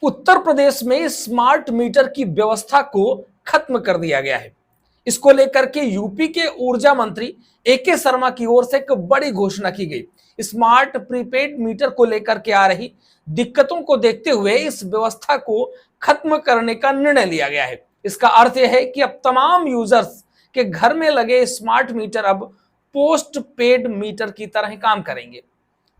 उत्तर प्रदेश में smart meter की व्यवस्था को खत्म कर दिया गया है। इसको लेकर के यूपी के ऊर्जा मंत्री एके शर्मा की ओर से एक बड़ी घोषणा की गई। स्मार्ट प्रीपेड मीटर को लेकर के आ रही दिक्कतों को देखते हुए इस व्यवस्था को खत्म करने का निर्णय लिया गया है। इसका अर्थ यह है कि अब तमाम यूजर्स के घर में लगे स्मार्ट मीटर अब पोस्ट पेड मीटर की तरह काम करेंगे।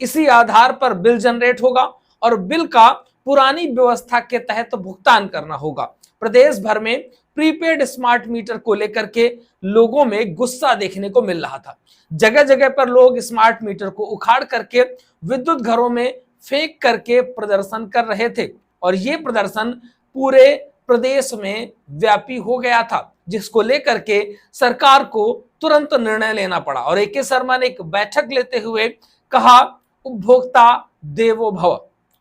इसी आधार पर बिल जनरेट होगा और बिल का पुरानी व्यवस्था के तहत भुगतान करना होगा। प्रदेश भर में प्रीपेड स्मार्ट मीटर को लेकर के लोगों में गुस्सा देखने को मिल रहा था। जगह जगह पर लोग स्मार्ट मीटर को उखाड़ करके विद्युत घरों में फेंक करके प्रदर्शन कर रहे थे और ये प्रदर्शन पूरे प्रदेश में व्यापी हो गया था, जिसको लेकर के सरकार को तुरंत निर्णय लेना पड़ा। और एके शर्मा ने एक बैठक लेते हुए कहा, उपभोक्ता देवो भव।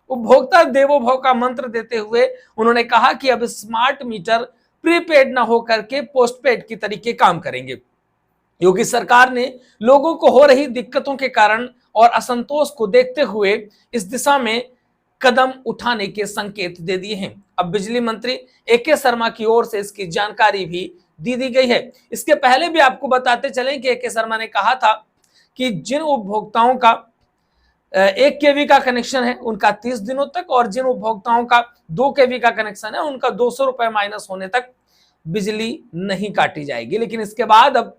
उपभोक्ता देवो भव का मंत्र देते हुए उन्होंने कहा कि अब स्मार्ट मीटर प्रीपेड ना होकर के पोस्टपेड की तरीके काम करेंगे। योगी सरकार ने लोगों को हो रही दिक्कतों के कारण और असंतोष को देखते हुए इस दिशा में कदम उठाने के संकेत दे दिए हैं। अब बिजली मंत्री एके शर्मा की ओर से इसकी जानकारी भी दी गई है। इसके पहले भी आपको बताते चलें कि एके शर्मा ने कहा था कि जिन उपभोक्ताओं का 1 केवी का कनेक्शन है उनका 30 दिनों तक और जिन उपभोक्ताओं का 2 केवी का कनेक्शन है उनका 200 रुपए माइनस होने तक बिजली नहीं काटी जाएगी। लेकिन इसके बाद अब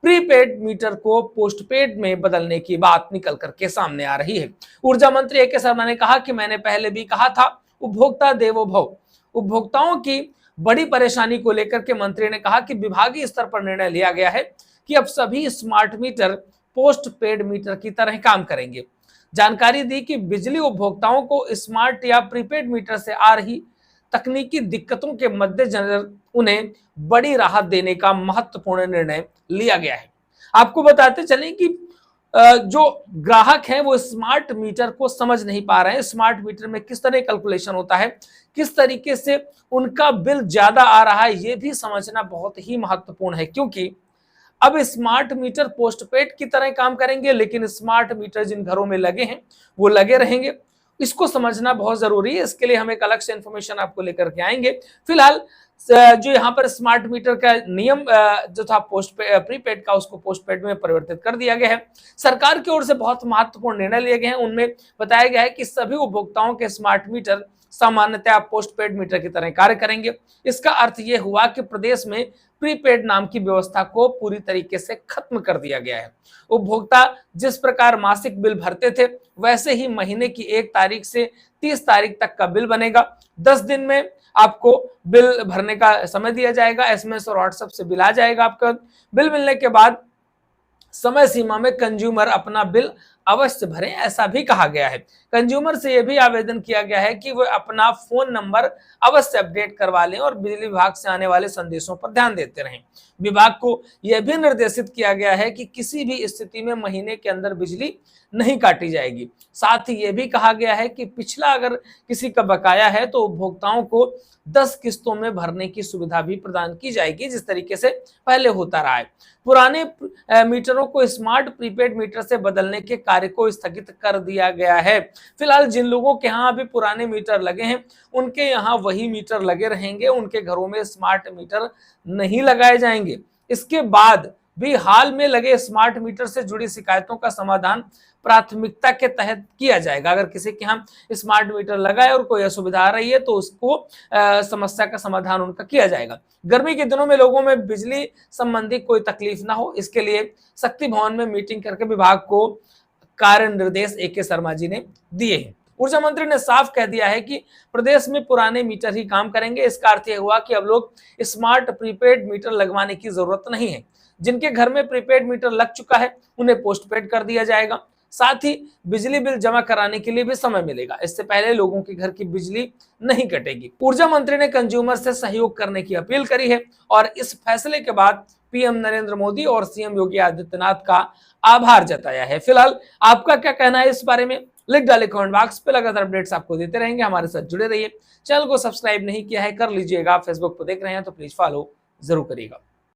प्रीपेड मीटर को पोस्टपेड में बदलने की बात निकल करके सामने आ रही है। ऊर्जा मंत्री एके शर्मा ने कहा कि मैंने पहले भी कहा था, उपभोक्ता देवो भव। उपभोक्ताओं की बड़ी परेशानी को लेकर के मंत्री ने कहा कि विभागीय स्तर पर निर्णय लिया गया है कि अब सभी स्मार्ट मीटर पोस्टपेड मीटर की तरह काम करेंगे। जानकारी दी कि बिजली उपभोक्ताओं को स्मार्ट या प्रीपेड मीटर से आ रही तकनीकी दिक्कतों के मद्देनजर उन्हें बड़ी राहत देने का महत्वपूर्ण निर्णय लिया गया है। आपको बताते चलें कि जो ग्राहक हैं वो स्मार्ट मीटर को समझ नहीं पा रहे हैं। स्मार्ट मीटर में किस तरह कैलकुलेशन होता है, किस तरीके से उनका बिल ज्यादा आ रहा है, ये भी समझना बहुत ही महत्वपूर्ण है, क्योंकि अब स्मार्ट मीटर पोस्टपेड की तरह काम करेंगे, लेकिन स्मार्ट मीटर जिन घरों में लगे हैं वो लगे रहेंगे। इसको समझना बहुत जरूरी है। इसके लिए हम एक अलग से इंफॉर्मेशन आपको लेकर के आएंगे। फिलहाल जो यहाँ पर स्मार्ट मीटर का नियम जो था प्रीपेड का, उसको पोस्टपेड में परिवर्तित कर दिया गया है। सरकार की ओर से बहुत महत्वपूर्ण निर्णय लिए गए हैं। उनमें बताया गया है कि सभी उपभोक्ताओं के स्मार्ट मीटर सामान्यतः पोस्टपेड मीटर की तरह कार्य करेंगे। इसका अर्थ यह हुआ कि प्रदेश में प्रीपेड नाम की व्यवस्था को पूरी तरीके से खत्म कर दिया गया है। उपभोक्ता जिस प्रकार मासिक बिल भरते थे वैसे ही महीने की 1 तारीख से 30 तारीख तक का बिल बनेगा। 10 दिन में आपको बिल भरने का समय दिया जाएगा। एसएमएस और व्हाट्सएप से बिल आ जाएगा। आपका बिल मिलने के बाद समय सीमा में कंज्यूमर अपना बिल अवश्य भरें, ऐसा भी कहा गया है। कंज्यूमर से यह भी आवेदन किया गया है कि वह अपना फोन नंबर अवश्य अपडेट करवा लें और बिजली विभाग से आने वाले संदेशों पर ध्यान देते रहें। विभाग को यह भी निर्देशित किया गया है कि किसी भी स्थिति में महीने के अंदर बिजली नहीं काटी जाएगी। साथ ही यह भी कहा गया है कि पिछला अगर किसी का बकाया है तो उपभोक्ताओं को 10 किस्तों में भरने की सुविधा भी प्रदान की जाएगी, जिस तरीके से पहले होता रहा है। पुराने मीटरों को स्मार्ट प्रीपेड मीटर से बदलने के कार्य को स्थगित कर दिया गया है। फिलहाल जिन लोगों के यहाँ अभी पुराने मीटर लगे हैं उनके यहाँ वही मीटर लगे रहेंगे, उनके घरों में स्मार्ट मीटर नहीं लगाए जाएंगे। इसके बाद भी हाल में लगे स्मार्ट मीटर से जुड़ी शिकायतों का समाधान प्राथमिकता के तहत किया जाएगा। अगर किसी के यहाँ स्मार्ट मीटर लगा है और कोई असुविधा आ रही है तो उसको समस्या का समाधान उनका किया जाएगा। गर्मी के दिनों में लोगों में बिजली संबंधी कोई तकलीफ ना हो, इसके लिए शक्ति भवन में मीटिंग करके विभाग को कार्य निर्देश एके शर्मा जी ने दिए हैं। ऊर्जा मंत्री ने साफ कह दिया है कि प्रदेश में पुराने मीटर ही काम करेंगे। इसका अर्थ यह हुआ कि अब लोग स्मार्ट प्रीपेड मीटर लगवाने की जरूरत नहीं है। जिनके घर में प्रीपेड मीटर लग चुका है उन्हें पोस्टपेड कर दिया जाएगा। साथ ही बिजली बिल जमा कराने के लिए भी समय मिलेगा। इससे पहले लोगों के घर की बिजली नहीं कटेगी। ऊर्जा मंत्री ने कंज्यूमर से सहयोग करने की अपील करी है और इस फैसले के बाद पीएम नरेंद्र मोदी और सीएम योगी आदित्यनाथ का आभार जताया है। फिलहाल आपका क्या कहना है इस बारे में, लिख डाले कमेंट बॉक्स पे। लगातार अपडेट्स आपको देते रहेंगे, हमारे साथ जुड़े रहिए। चैनल को सब्सक्राइब नहीं किया है कर लीजिएगा। फेसबुक पर देख रहे हैं तो प्लीज फॉलो जरूर करिएगा।